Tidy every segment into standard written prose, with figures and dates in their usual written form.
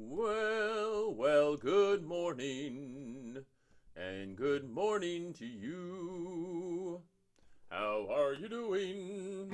Well, well, good morning, and good morning to you. How are you doing?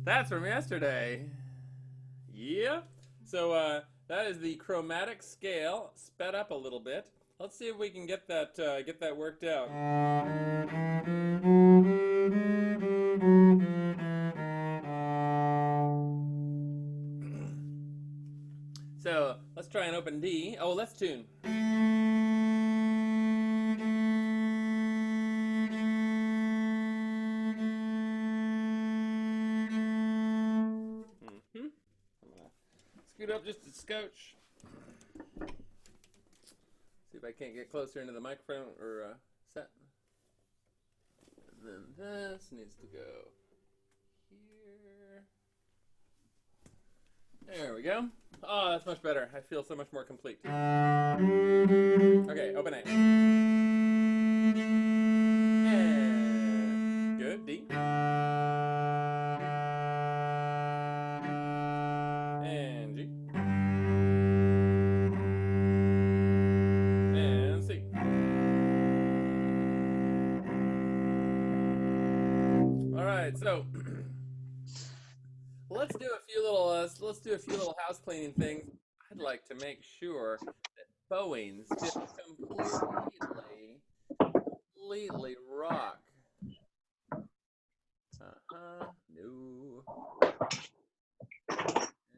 That's from yesterday. Yeah. So that is the chromatic scale sped up a little bit. Let's see if we can get that worked out. So let's try an open D. Oh, let's tune. Mm-hmm. Scoot up just a scotch. See if I can't get closer into the microphone or set. And then this needs to go here. There we go. Oh, that's much better. I feel so much more complete. Okay, open A. And good. D. And G. And C. All right, so let's do a few little house cleaning things. I'd like to make sure that bowings just completely rock. No.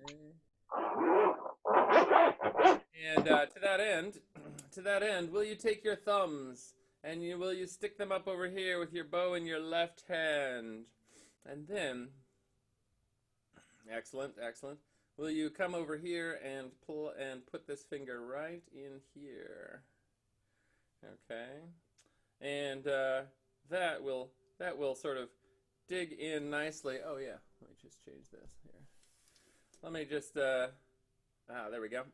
Okay. And to that end, will you take your thumbs and will you stick them up over here with your bow in your left hand, and then, excellent, excellent. Will you come over here and pull and put this finger right in here? Okay, and that will sort of dig in nicely. Oh yeah, let me just change this here. Let me just there we go.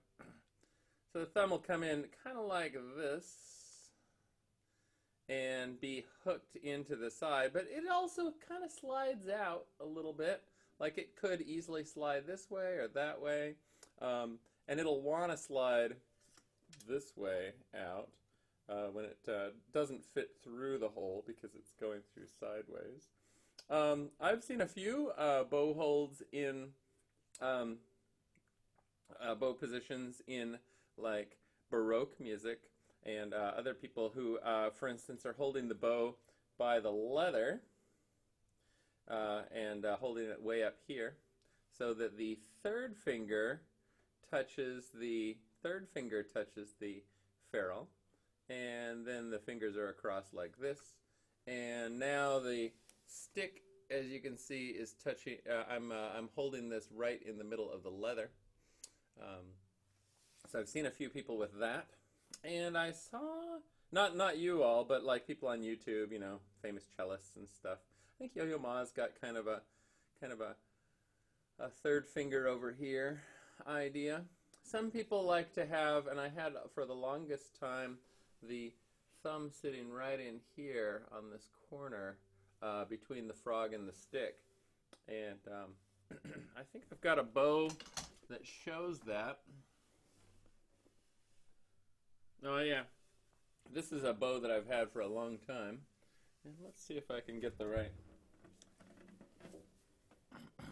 So the thumb will come in kind of like this and be hooked into the side, but it also kind of slides out a little bit, like it could easily slide this way or that way, and it'll want to slide this way out when it doesn't fit through the hole because it's going through sideways. I've seen a few bow holds in um, bow positions in like Baroque music, and other people who, for instance, are holding the bow by the leather and holding it way up here, so that the third finger touches the ferrule, and then the fingers are across like this, and now the stick, as you can see, is touching. I'm holding this right in the middle of the leather. So I've seen a few people with that, and I saw not you all, but like people on YouTube, famous cellists and stuff. I think Yo-Yo Ma's got kind of a third finger over here idea. Some people like to have, and I had for the longest time, the thumb sitting right in here on this corner between the frog and the stick, and I think I've got a bow that shows that. Oh yeah, this is a bow that I've had for a long time, and let's see if I can get the right.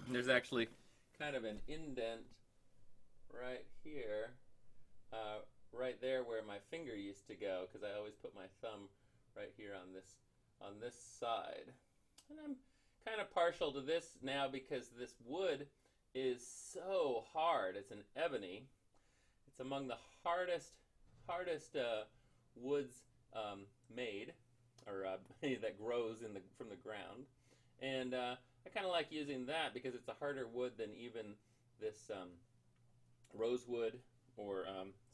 There's actually kind of an indent right here, right there where my finger used to go, because I always put my thumb right here on this side, and I'm kind of partial to this now because this wood is so hard. It's an ebony. It's among the hardest woods made, or that grows from the ground, and I kind of like using that because it's a harder wood than even this rosewood, or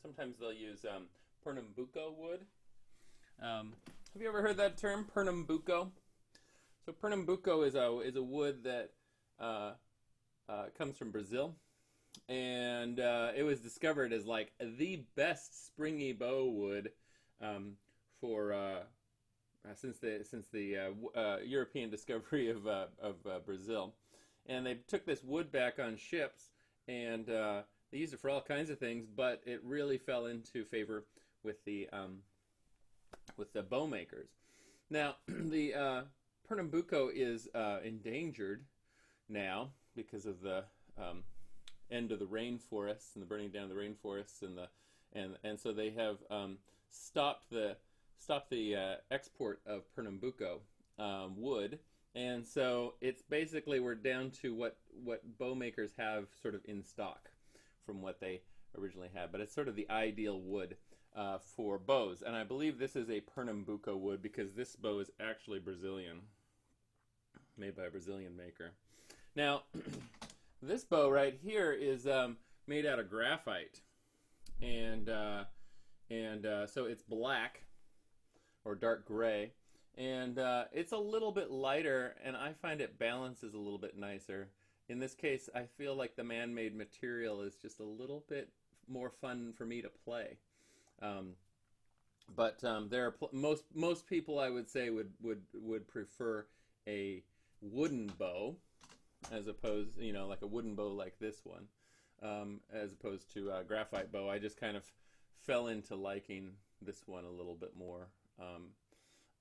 sometimes they'll use Pernambuco wood. Have you ever heard that term, Pernambuco? So Pernambuco is a wood that comes from Brazil, and it was discovered as like the best springy bow wood for since the European discovery of Brazil. And they took this wood back on ships, and they used it for all kinds of things, but it really fell into favor with the bow makers. Now, the Pernambuco is endangered now because of the end of the rainforests and the burning down of the rainforests, and so they have stopped the export of Pernambuco wood, and so it's basically we're down to what bow makers have sort of in stock from what they originally had. But it's sort of the ideal wood for bows, and I believe this is a Pernambuco wood because this bow is actually Brazilian, made by a Brazilian maker. Now, this bow right here is made out of graphite, and so it's black or dark gray, and it's a little bit lighter, and I find it balances a little bit nicer. In this case, I feel like the man-made material is just a little bit more fun for me to play. But there are most people, I would say, would prefer a wooden bow as opposed, like a wooden bow like this one, as opposed to a graphite bow. I just kind of fell into liking this one a little bit more.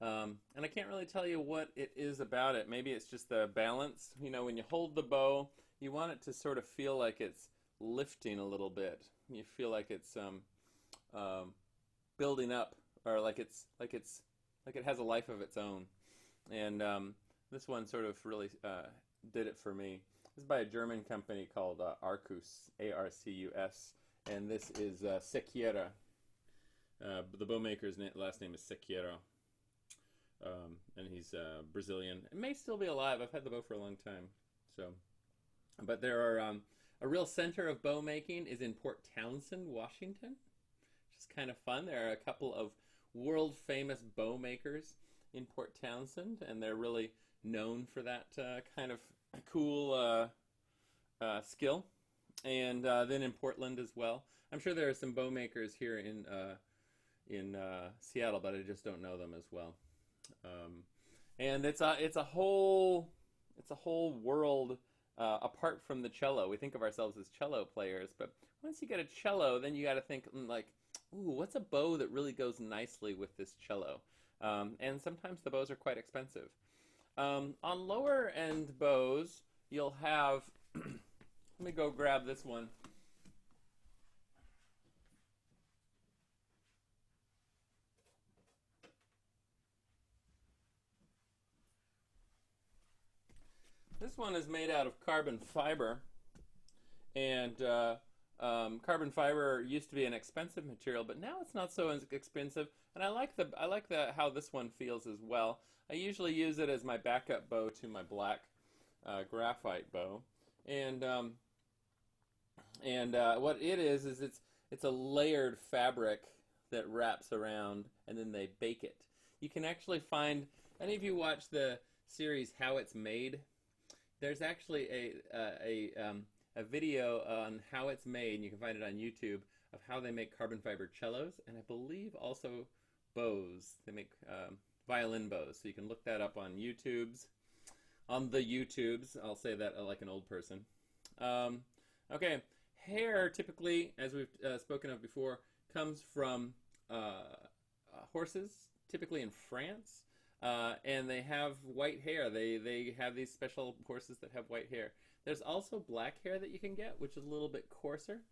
And I can't really tell you what it is about it. Maybe it's just the balance. When you hold the bow, you want it to sort of feel like it's lifting a little bit. You feel like it's building up, or like it has a life of its own. And this one sort of really did it for me. This is by a German company called Arcus, A-R-C-U-S, and this is Sequeira. The bow maker's last name is Sequeira, and he's Brazilian. It may still be alive. I've had the bow for a long time. But there are a real center of bow making is in Port Townsend, Washington, which is kind of fun. There are a couple of world famous bow makers in Port Townsend, and they're really known for that kind of cool skill. And then in Portland as well. I'm sure there are some bow makers here in Seattle, but I just don't know them as well. And it's a whole world apart from the cello. We think of ourselves as cello players, but once you get a cello, then you got to think like, ooh, what's a bow that really goes nicely with this cello? And sometimes the bows are quite expensive. On lower end bows, you'll have. Let me go grab this one. This one is made out of carbon fiber, and carbon fiber used to be an expensive material, but now it's not so expensive. And I like how this one feels as well. I usually use it as my backup bow to my black graphite bow, and what it is it's a layered fabric that wraps around, and then they bake it. You can actually find. Any of you watch the series How It's Made? There's actually a video on how it's made, and you can find it on YouTube, of how they make carbon fiber cellos, and I believe also bows. They make violin bows, so you can look that up on the YouTubes. I'll say that like an old person. Okay, hair typically, as we've spoken of before, comes from horses, typically in France. And they have white hair. They have these special horses that have white hair. There's also black hair that you can get, which is a little bit coarser,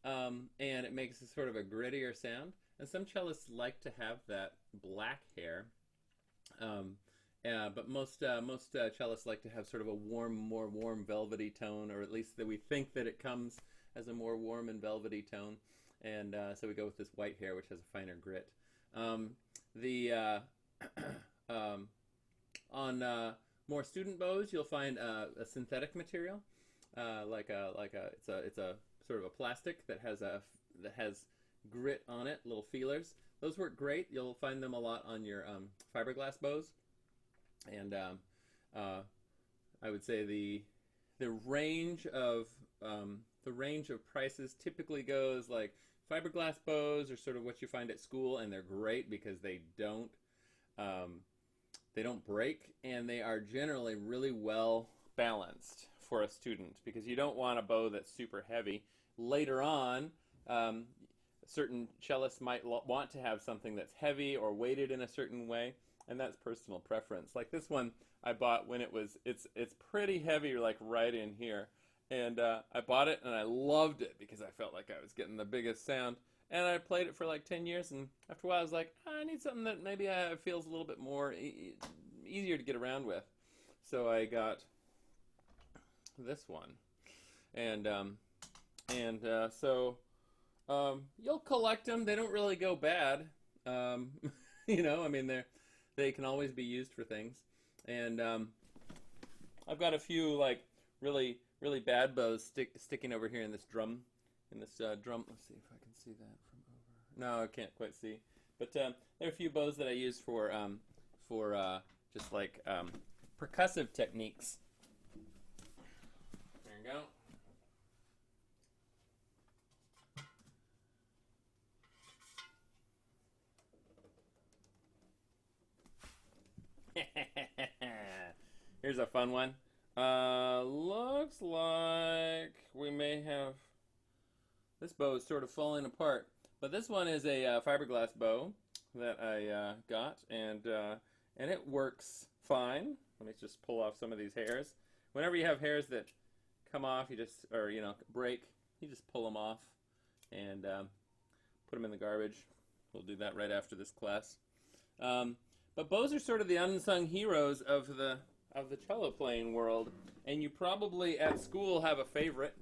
and it makes a sort of a grittier sound. And some cellists like to have that black hair, but most cellists like to have sort of a more warm, velvety tone, or at least that we think that it comes as a more warm and velvety tone. And so we go with this white hair, which has a finer grit. On more student bows, you'll find a synthetic material, it's a sort of a plastic that has grit on it, little feelers. Those work great. You'll find them a lot on your fiberglass bows. And I would say the range of prices typically goes like fiberglass bows are sort of what you find at school, and they're great because they don't break, and they are generally really well balanced for a student, because you don't want a bow that's super heavy. Later on, certain cellists might want to have something that's heavy or weighted in a certain way, and that's personal preference. Like this one I bought when it's pretty heavy, like right in here, and I bought it and I loved it because I felt like I was getting the biggest sound. And I played it for like 10 years, and after a while I was like, I need something that maybe feels a little bit more easier to get around with. So I got this one, and so you'll collect them. They don't really go bad. You know, I mean, they can always be used for things. And I've got a few like really bad bows sticking over here in this drum. Drum. Let's see if I can see that from over. No, I can't quite see. But there are a few bows that I use for just like percussive techniques. There you go. Here's a fun one. Looks like we may have... This bow is sort of falling apart, but this one is a fiberglass bow that I got, and it works fine. Let me just pull off some of these hairs. Whenever you have hairs that come off, break, you just pull them off and put them in the garbage. We'll do that right after this class. But bows are sort of the unsung heroes of the cello playing world, and you probably at school have a favorite.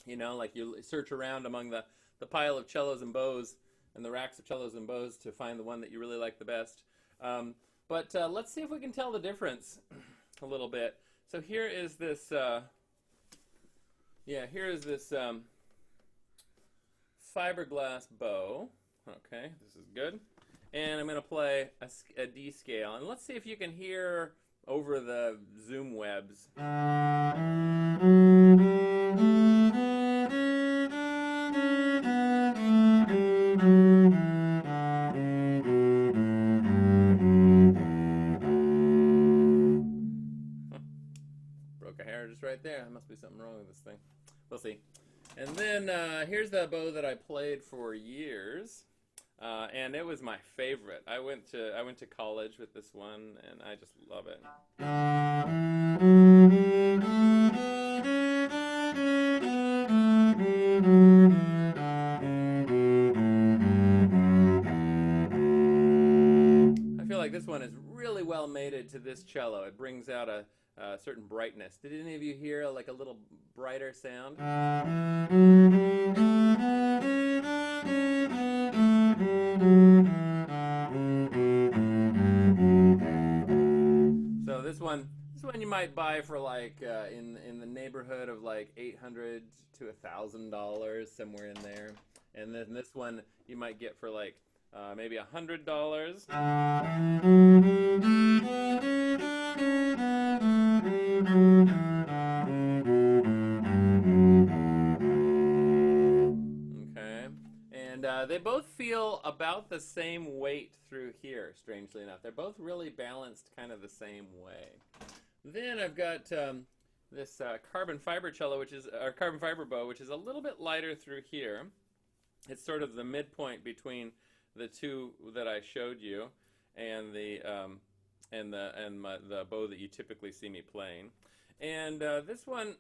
You know, like you search around among the pile of cellos and bows and the racks of cellos and bows to find the one that you really like the best. But let's see if we can tell the difference a little bit. So here is this, fiberglass bow. Okay, this is good. And I'm going to play a D scale. And let's see if you can hear over the Zoom webs. Broke a hair just right there. There must be something wrong with this thing. We'll see. And then here's the bow that I played for years. And it was my favorite. I went to college with this one, and I just love it. I feel like this one is really well mated to this cello. It brings out a certain brightness. Did any of you hear like a little brighter sound? So this one you might buy for like in the neighborhood of like $800 to $1,000, somewhere in there. And then this one you might get for like maybe $100. Okay, and they both feel about the same weight through here, strangely enough. They're both really balanced kind of the same way. Then I've got this carbon fiber cello, carbon fiber bow, which is a little bit lighter through here. It's sort of the midpoint between the two that I showed you and the bow that you typically see me playing. And this one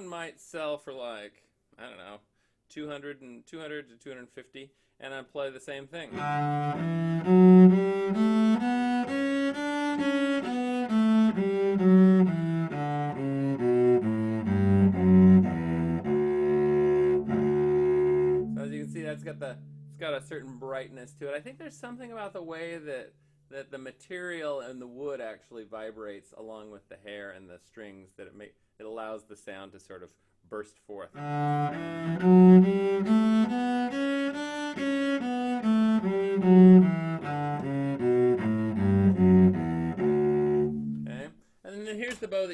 might sell for like, I don't know, 200 to 250, and I play the same thing. So as you can see, it's got a certain brightness to it. I think there's something about the way that the material and the wood actually vibrates along with the hair and the strings that it allows the sound to sort of burst forth.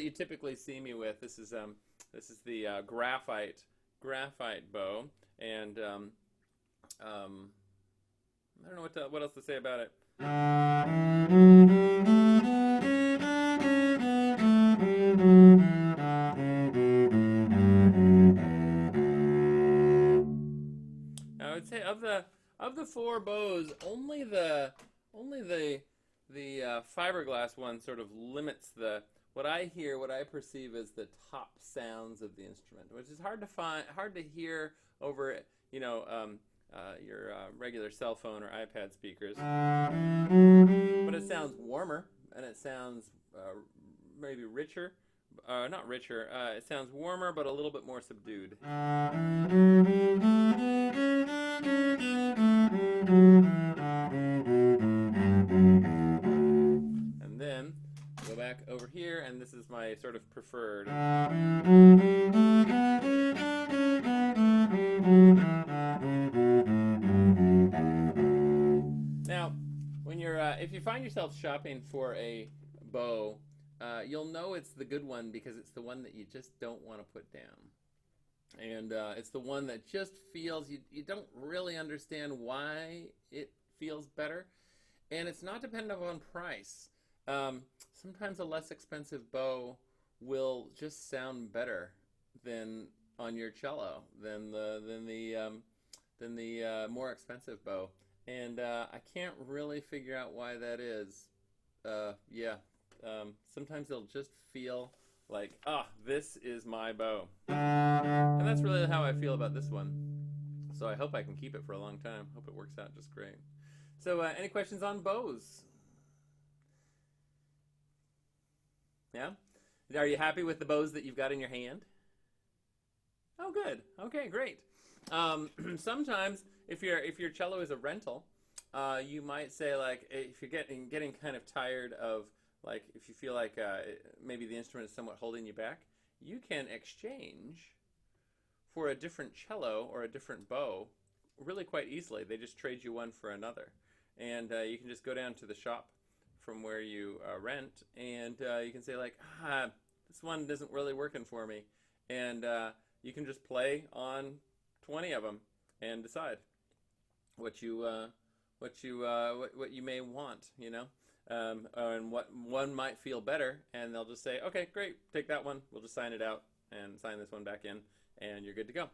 you typically see me with. This is the graphite bow, and I don't know what else to say about it. I would say of the four bows, only the fiberglass one sort of limits what I perceive as the top sounds of the instrument, which is hard to hear over your regular cell phone or iPad speakers. But it sounds warmer, and it sounds maybe richer. Not richer. It sounds warmer, but a little bit more subdued. And then go back over here, and this is my sort of preferred. Now, when you're if you find yourself shopping for a bow, you'll know it's the good one because it's the one that you just don't want to put down. And it's the one that just feels, you don't really understand why it feels better. And it's not dependent on price. Sometimes a less expensive bow will just sound better than on your cello than the more expensive bow. And I can't really figure out why that is. Sometimes it'll just feel like, this is my bow. And that's really how I feel about this one. So I hope I can keep it for a long time. Hope it works out just great. So any questions on bows? Yeah? Are you happy with the bows that you've got in your hand? Oh, good. Okay, great. Sometimes if your cello is a rental, you might say, like, if you're getting kind of tired of, like, if you feel like maybe the instrument is somewhat holding you back, you can exchange for a different cello or a different bow really quite easily. They just trade you one for another. And you can just go down to the shop from where you rent, and you can say, like, this one isn't really working for me. And you can just play on 20 of them and decide what you may want, you know, and what one might feel better, and they'll just say, okay, great, take that one. We'll just sign it out and sign this one back in, and you're good to go.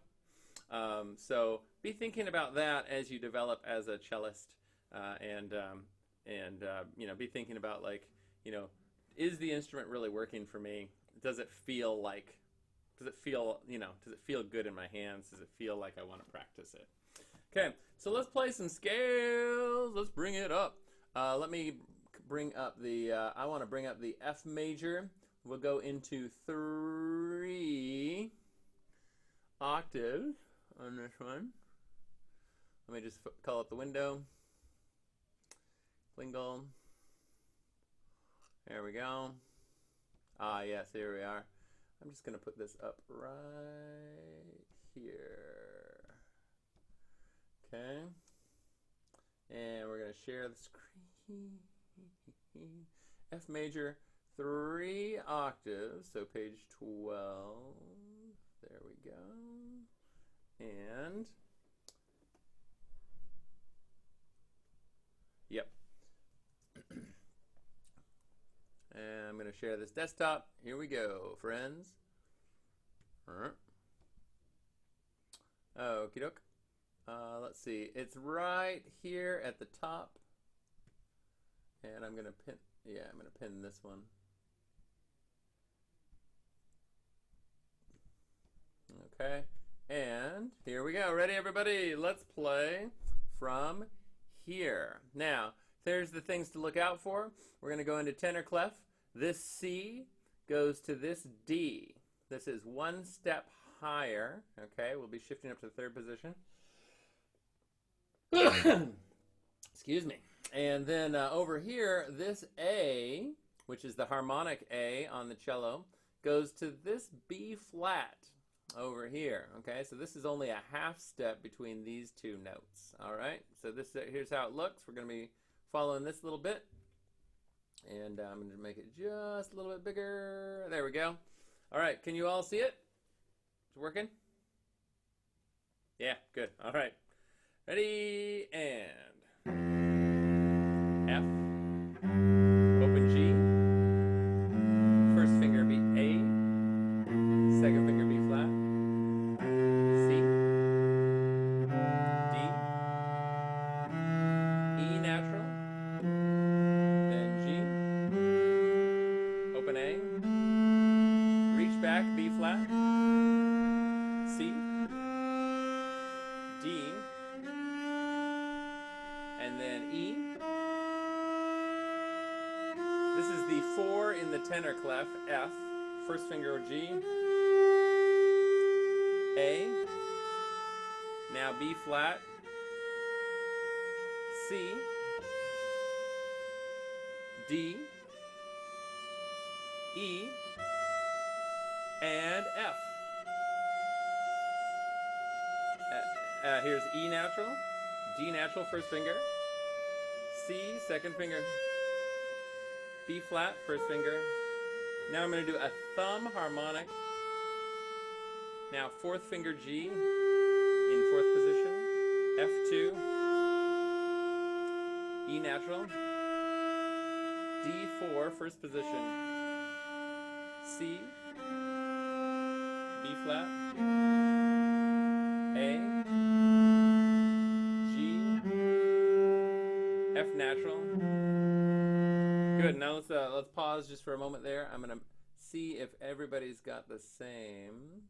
So be thinking about that as you develop as a cellist, and be thinking about, like, is the instrument really working for me? Does it feel good in my hands? Does it feel like I want to practice it? Okay, so let's play some scales. Let's bring it up. Let me bring up I want to bring up the F major. We'll go into 3 octaves on this one. Let me just call up the window. Klingle. There we go. Yes, here we are. I'm just going to put this up right here. Okay. And we're going to share the screen. F major, 3 octaves, so page 12. There we go. And, yep. And I'm going to share this desktop. Here we go, friends. Okie doke. Let's see. It's right here at the top. And I'm going to pin, I'm going to pin this one. Okay. And here we go. Ready, everybody? Let's play from here. Now, there's the things to look out for. We're going to go into tenor clef. This C goes to this D. This is one step higher. Okay, we'll be shifting up to the 3rd position. Excuse me. And then over here, this A, which is the harmonic A on the cello, goes to this B flat over here. Okay, so this is only a half step between these 2 notes. All right, so here's how it looks. We're going to be following this little bit. And I'm going to make it just a little bit bigger. There we go. All right, can you all see it? It's working? Yeah, good. All right. Ready, and F, open G, first finger be A, second finger B flat, C, D, E natural, then G, open A, reach back B flat, C, D, and then E. This is the 4 in the tenor clef, F, first finger G, A, now B flat, C, D, E, and F. Here's E natural, D natural, first finger, C, second finger, B flat, first finger. Now I'm going to do a thumb harmonic. Now fourth finger G in fourth position, F2, E natural, D4, first position, C, B flat, A, G, F natural. Good. Now let's pause just for a moment there. I'm gonna see if everybody's got the same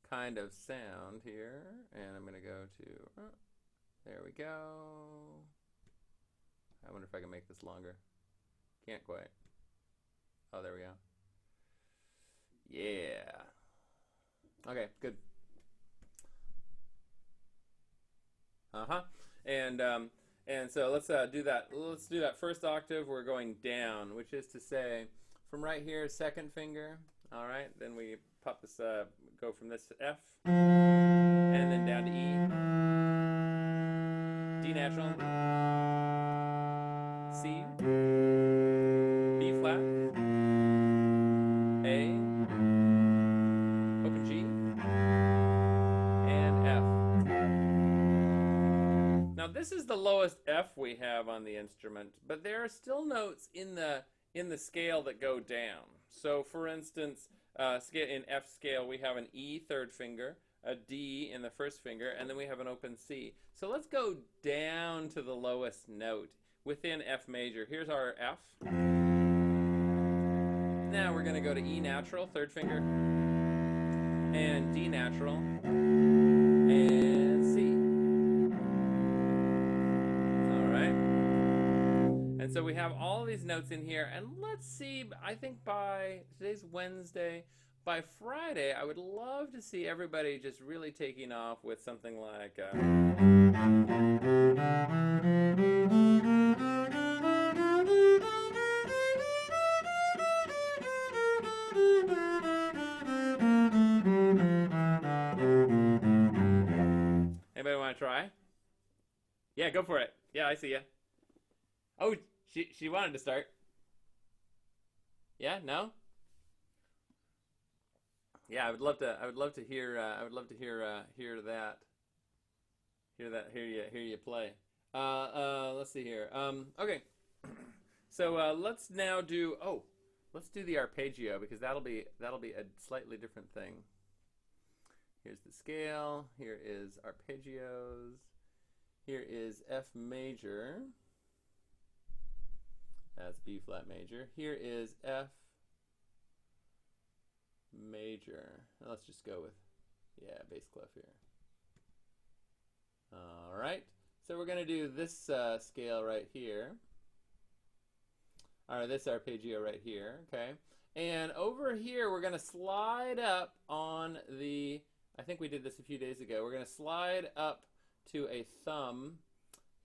kind of sound here, and I'm gonna go to. There we go. I wonder if I can make this longer. Can't quite. Oh, there we go. Yeah. Okay, good. And so let's do that. Let's do that first octave. We're going down, which is to say, from right here, second finger. All right. Then we pop this. Go from this to F, and then down to E, D natural, C, B flat, A, open G, and F. Now this is the lowest F we have on the instrument, but there are still notes in the scale that go down. So for instance, in F scale we have an E third finger, a D in the first finger, and then we have an open C. So let's go down to the lowest note within F major. Here's our F. Now we're going to go to E natural, third finger, and D natural, and C. All right. And so we have all these notes in here, and let's see, I think by, today's Wednesday, by Friday, I would love to see everybody just really taking off with something like... Anybody want to try? Yeah, go for it. Yeah, I see ya. Oh, she wanted to start. Yeah, no? Yeah, I would love to hear you play. Let's see here. Okay. So let's now do let's do the arpeggio, because that'll be a slightly different thing. Here's the scale. Here is arpeggios. Here is F major. That's B flat major. Here is F major. Let's just go with, bass clef here. All right. So we're going to do this scale right here. Or this arpeggio right here. Okay. And over here, we're going to slide up on the, I think we did this a few days ago. We're going to slide up to a thumb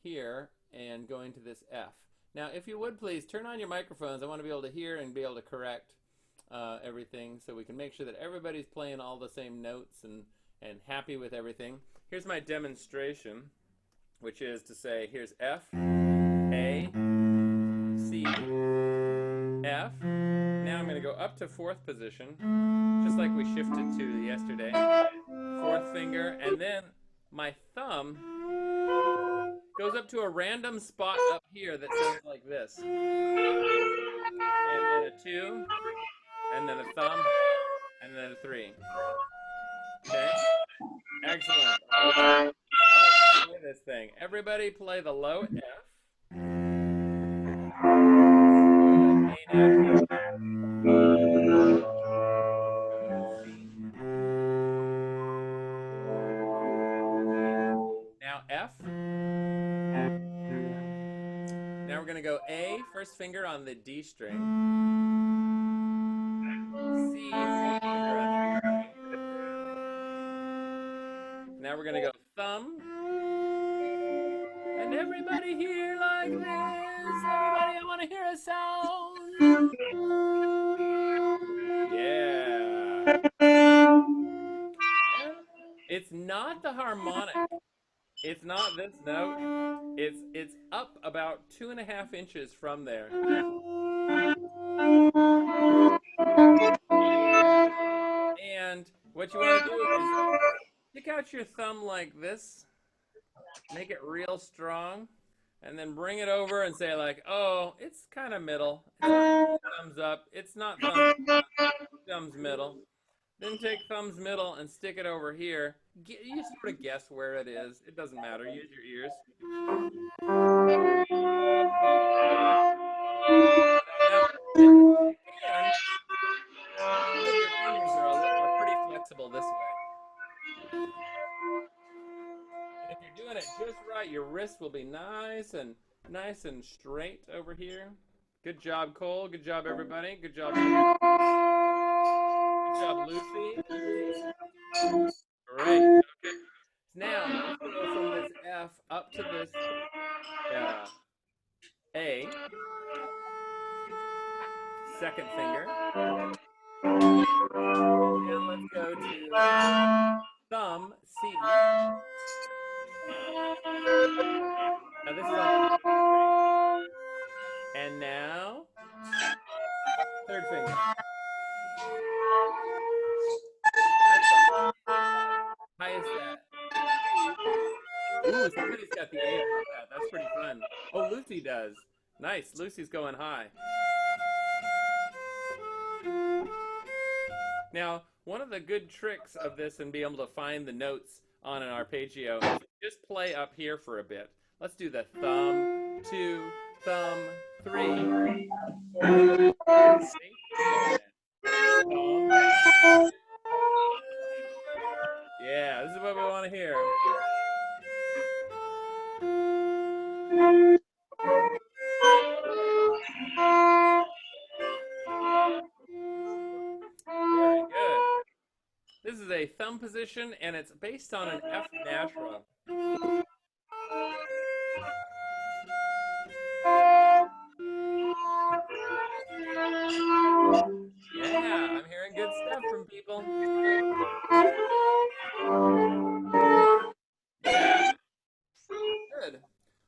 here and go into this F. Now, if you would please turn on your microphones. I want to be able to hear and be able to correct everything, so we can make sure that everybody's playing all the same notes and happy with everything. Here's my demonstration, which is to say, here's F, A, C, F. Now I'm going to go up to fourth position, just like we shifted to yesterday. Fourth finger, and then my thumb goes up to a random spot up here that sounds like this. And then a 2, and then a thumb, and then a 3. Okay? Excellent. All right, let's play this thing. Everybody play the low F. Good. A natural. C. Now F. Now we're going to go A, first finger on the D string. C, fourth finger on the D string. Now we're going to go thumb. And everybody here like this. Everybody, I want to hear a sound. Yeah. It's not the harmonic. It's not this note. It's up about 2.5 inches from there. And what you want to do is stick out your thumb like this, make it real strong, and then bring it over and say like, oh, it's kind of middle. It's not thumbs up. It's not thumbs middle. Then take thumbs middle and stick it over here. You sort of guess where it is. It doesn't matter. Use your ears. And your fingers are pretty flexible this way. And if you're doing it just right, your wrist will be nice and straight over here. Good job, Cole. Good job, everybody. Good job. Good job, Lucy. Great. Okay. Now let's go from this F up to this A. Second finger. Now let's go to thumb C. Now this is on the string. And now third finger. That's the highest at. Ooh, somebody's got the A above that. That's pretty fun. Oh, Lucy does. Nice. Lucy's going high. Now, one of the good tricks of this and be able to find the notes on an arpeggio is just play up here for a bit. Let's do the thumb, 2, thumb, 3, 4, thumb. Yeah, this is what we want to hear. Very good. This is a thumb position, and it's based on an F natural. Yeah, I'm hearing good stuff from people. Yeah. Good.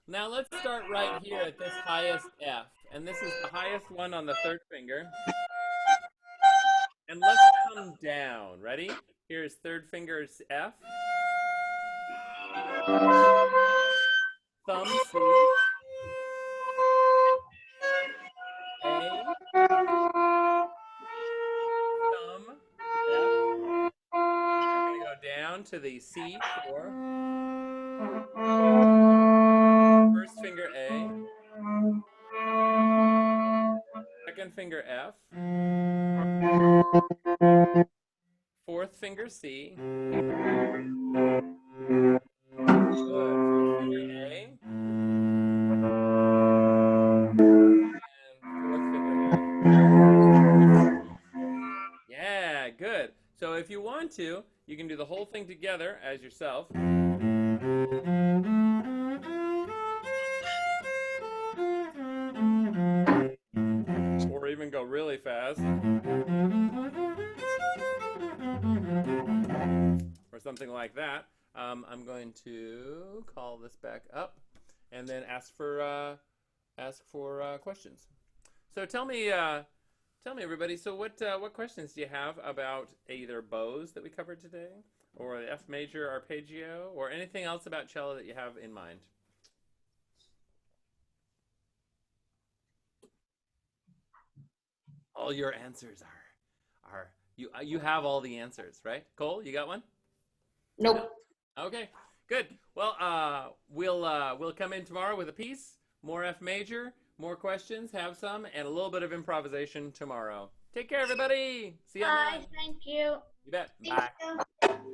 Now let's start right here at this highest F. And this is the highest one on the third finger. And let's come down. Ready? Here's third finger's F. Thumb C. A. Thumb F. We're going to go down to the C four. First finger A. Second finger F. Fourth finger C. Good. Fifth finger A. And fourth finger F. Yeah, good. So if you want to, you can do the whole thing together as yourself. Or even go really fast. Or something like that. I'm going to call this back up and then ask for ask for questions. So tell me, everybody. So what questions do you have about either bows that we covered today, or the F major arpeggio, or anything else about cello that you have in mind? All your answers are you have all the answers, right? Cole, you got one? No. Nope. Okay, good. Well, we'll come in tomorrow with a piece, more F major, more questions, have some, and a little bit of improvisation tomorrow. Take care, everybody. See you Bye. online. Thank you. You bet. Thank Bye. you.